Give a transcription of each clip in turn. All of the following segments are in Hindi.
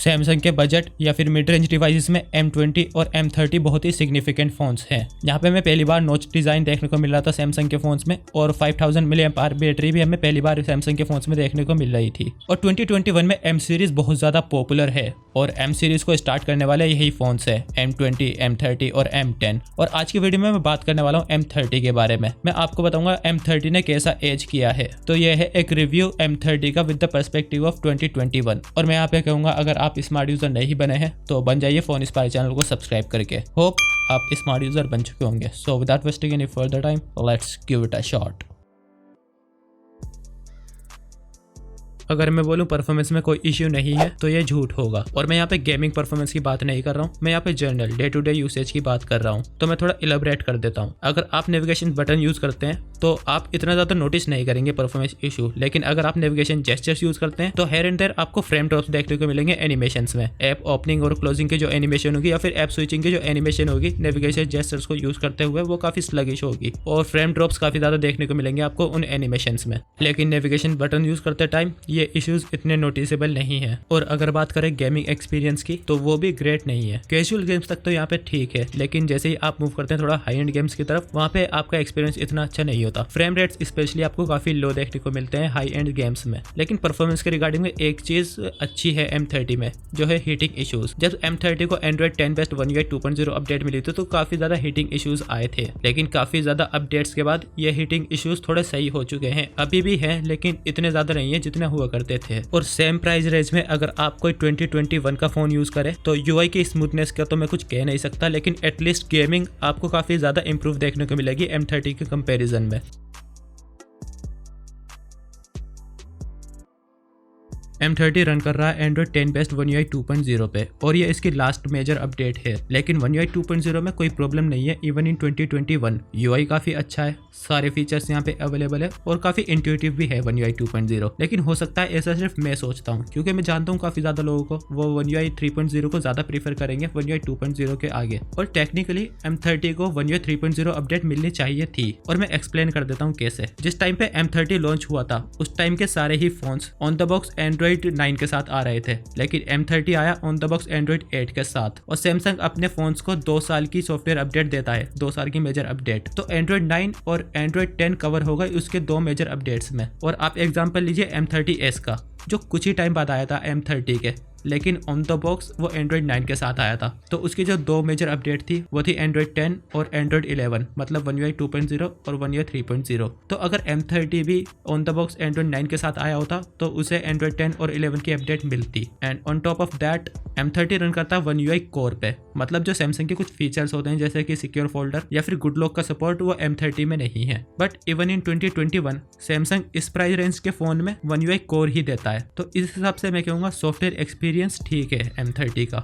सैमसंग के बजट या फिर मिड रेंज डिवाइसेस में M20 और M30 बहुत ही सिग्निफिकेंट फोन्स हैं। यहाँ पे हमें पहली बार नोच डिजाइन देखने को मिल रहा था सैमसंग के फोन्स में, और 5000 mAh बैटरी भी हमें पहली बार सैमसंग के फोन्स में देखने को मिल रही थी। और 2021 में M सीरीज बहुत ज्यादा पॉपुलर है और M सीरीज को स्टार्ट करने वाले यही फोन्स है, M20, M30 और M10। और आज की वीडियो में मैं बात करने वाला हूँ M30 के बारे में। मैं आपको बताऊंगा M30 ने कैसा एज किया है। तो यह है एक रिव्यू M30 का विद द पर्सपेक्टिव ऑफ 2021। और मैं यहाँ पे कहूंगा अगर आप स्मार्ट यूजर नहीं बने हैं तो बन जाइए फोन स्पाई चैनल को सब्सक्राइब करके। होप आप स्मार्ट यूजर बन चुके होंगे। So without wasting any further time, let's give it a shot. अगर मैं बोलूं परफॉर्मेंस में कोई इश्यू नहीं है तो ये झूठ होगा। और मैं यहाँ पे गेमिंग परफॉर्मेंस की बात नहीं कर रहा हूँ, मैं यहाँ पे general day to day usage की बात कर रहा हूँ। तो मैं थोड़ा इलेबोरेट कर देता हूँ। अगर आप नेविगेशन बटन यूज करते हैं तो आप इतना ज़्यादा नोटिस नहीं करेंगे परफॉर्मेंस इशू, लेकिन अगर आप नेविगेशन जेस्चर्स यूज करते हैं तो हेयर एंड देयर आपको फ्रेम ड्रॉप्स देखने को मिलेंगे एनिमेशंस में। ऐप ओपनिंग और क्लोजिंग की जो एनिमेशन होगी या फिर ऐप स्विचिंग की जो एनिमेशन होगी नेविगेशन जेस्चर्स को यूज करते हुए, वो काफी स्लगिश होगी और फ्रेम ड्रॉप्स काफी ज़्यादा देखने को मिलेंगे आपको उन एनिमेशंस में। लेकिन नेविगेशन बटन यूज करते टाइम ये इश्यूज इतने नोटिसेबल नहीं है। और अगर बात करें गेमिंग एक्सपीरियंस की तो वो भी ग्रेट नहीं है। कैजुअल गेम्स तक तो यहाँ पे ठीक है, लेकिन जैसे ही आप मूव करते हैं थोड़ा हाई एंड गेम्स की तरफ, वहाँ पे आपका एक्सपीरियंस इतना अच्छा नहीं होता। फ्रेम रेट्स स्पेशली आपको काफी लो देखने को मिलते हैं हाई एंड गेम्स में। लेकिन परफॉर्मेंस के रिगार्डिंग में एक चीज अच्छी है M30 में, जो है हीटिंग इश्यूज। जब M30 को Android 10 based One UI 2.0 update मिली थी तो काफी ज्यादा हीटिंग इश्यूज आए थे, लेकिन काफी ज्यादा अपडेट्स के बाद ये हीटिंग इश्यूज थोड़े सही हो चुके हैं। अभी भी हैं लेकिन इतने ज्यादा नहीं है जितने हुआ करते थे। और सेम प्राइस रेंज में अगर आप कोई 2021 का फोन यूज करे तो UI की स्मूथनेस का तो मैं कुछ कह नहीं सकता, लेकिन एटलीस्ट गेमिंग आपको काफी ज्यादा इंप्रूव देखने को मिलेगी M30 के कंपैरिजन में। M30 रन कर रहा है Android 10 बेस्ट One UI 2.0 पे, और ये इसकी लास्ट मेजर अपडेट है। लेकिन One UI 2.0 में कोई प्रॉब्लम नहीं है। इवन इन 2021 UI काफी अच्छा है, सारे फीचर्स यहाँ पे अवेलेबल है और काफी इंट्यूटिव भी है One UI 2.0। लेकिन हो सकता है ऐसा सिर्फ मैं सोचता हूँ, क्योंकि मैं जानता हूँ काफी ज्यादा लोगों को वो One UI 3.0 को ज्यादा प्रीफर करेंगे One UI 2.0 के आगे। और टेक्निकली M30 को One UI 3.0 अपडेट मिलनी चाहिए थी, और मैं एक्सप्लेन कर देता हूँ कैसे। जिस टाइम पे M30 लॉन्च हुआ था उस टाइम के सारे ही phones on the box Android 9 के साथ आ रहे थे, लेकिन M30 आया ऑन द बॉक्स Android 8 के साथ। और सैमसंग अपने फोन्स को 2 साल की सॉफ्टवेयर अपडेट देता है, 2 साल की मेजर अपडेट। तो Android 9 और Android 10 कवर हो गए उसके 2 मेजर अपडेट्स में। और आप एग्जांपल लीजिए M30s का, जो कुछ ही टाइम बाद आया था M30 के, लेकिन ऑन द बॉक्स वो Android 9 के साथ आया था। तो उसकी जो 2 मेजर अपडेट थी वो थी Android 10 और Android 11, मतलब One UI 2.0 और One UI 3.0। तो अगर M30 भी ऑन द बॉक्स Android 9 के साथ आया होता तो उसे Android 10 और 11 की अपडेट मिलती। And on top of that M30 run करता है One UI कोर पे, मतलब जो सैमसंग के कुछ फीचर्स होते हैं जैसे कि सिक्योर फोल्डर या फिर गुड लॉक का सपोर्ट, वो M30 में नहीं है। बट इवन इन 2021 सैमसंग इस प्राइस रेंज के फोन में One UI कोर ही देता है। तो इस हिसाब से मैं कहूँगा सॉफ्टवेयर एक्सपीरियंस ठीक है M30 का।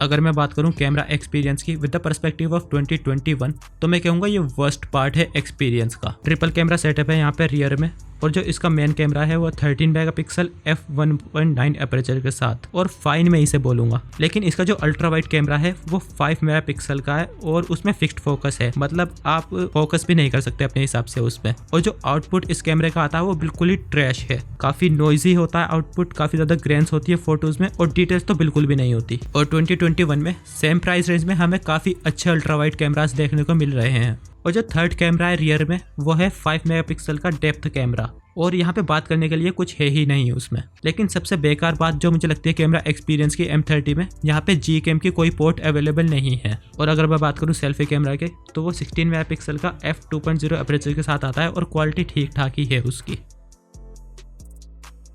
अगर मैं बात करूं कैमरा एक्सपीरियंस की विद द पर्सपेक्टिव ऑफ 2021 तो मैं कहूँगा ये वर्स्ट पार्ट है एक्सपीरियंस का। ट्रिपल कैमरा सेटअप है यहाँ पे रियर में, और जो इसका मेन कैमरा है वो 13 मेगापिक्सल f1.9 एपरेचर के साथ, और फाइन में इसे बोलूँगा। लेकिन इसका जो अल्ट्रा वाइड कैमरा है वो 5 मेगापिक्सल का है और उसमें फिक्स्ड फोकस है, मतलब आप फोकस भी नहीं कर सकते अपने हिसाब से उसमें। और जो आउटपुट इस कैमरे का आता है वो बिल्कुल ही ट्रैश है, काफ़ी नॉइजी होता है आउटपुट, काफ़ी ज़्यादा ग्रेन्स होती है फोटोज़ में और डिटेल्स तो बिल्कुल भी नहीं होती। और 2021 में सेम प्राइस रेंज में हमें काफ़ी अच्छे अल्ट्रा वाइड कैमरास देखने को मिल रहे हैं। और जो थर्ड कैमरा है रियर में वो है 5 मेगापिक्सल का डेप्थ कैमरा, और यहाँ पे बात करने के लिए कुछ है ही नहीं उसमें। लेकिन सबसे बेकार बात जो मुझे लगती है कैमरा एक्सपीरियंस की M30 में, यहाँ पे Gcam की कोई पोर्ट अवेलेबल नहीं है। और अगर मैं बात करूँ सेल्फी कैमरा के तो वो 16 मेगापिक्सल का f2.0 एपरेचर के साथ आता है और क्वालिटी ठीक ठाक ही है उसकी।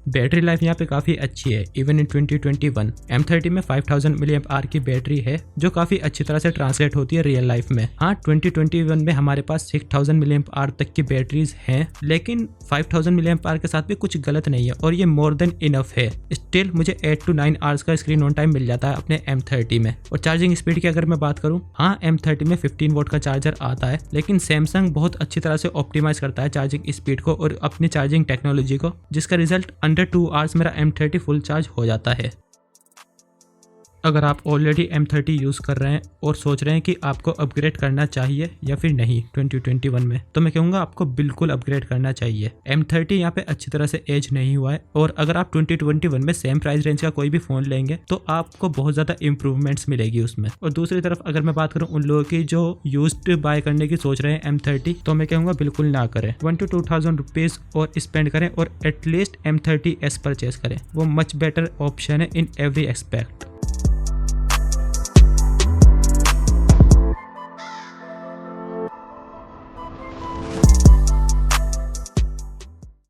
बैटरी लाइफ यहाँ पे काफ़ी अच्छी है। इवन इन 2021 M30 में 5000 mAh की बैटरी है, जो काफ़ी अच्छी तरह से ट्रांसलेट होती है रियल लाइफ में। हाँ, 2021 में हमारे पास 6000 mAh तक की बैटरीज हैं, लेकिन 5000 mAh के साथ भी कुछ गलत नहीं है और ये मोर देन इनफ है। स्टिल मुझे 8 to 9 आवर्स का स्क्रीन ऑन टाइम मिल जाता है अपने M30 में। और चार्जिंग स्पीड की अगर मैं बात करूँ, हाँ M30 में 15 वोट का चार्जर आता है, लेकिन सैमसंग बहुत अच्छी तरह से ऑप्टिमाइज करता है चार्जिंग स्पीड को और अपनी चार्जिंग टेक्नोलॉजी को, जिसका रिजल्ट अंडर 2 आवर्स मेरा M30 फुल चार्ज हो जाता है। अगर आप ऑलरेडी M30 यूज़ कर रहे हैं और सोच रहे हैं कि आपको अपग्रेड करना चाहिए या फिर नहीं 2021 में, तो मैं कहूँगा आपको बिल्कुल अपग्रेड करना चाहिए। M30 यहाँ पे अच्छी तरह से एज नहीं हुआ है, और अगर आप 2021 में सेम प्राइस रेंज का कोई भी फ़ोन लेंगे तो आपको बहुत ज़्यादा इंप्रूवमेंट्स मिलेगी उसमें। और दूसरी तरफ अगर मैं बात करूँ उन लोगों की जो यूज्ड बाय करने की सोच रहे हैं M30, तो मैं कहूँगा बिल्कुल ना करें। 1 to 2,000 रुपीज़ और स्पेंड करें और एटलीस्ट M30s परचेज करें। वो मच बेटर ऑप्शन है इन एवरी एक्सपेक्ट।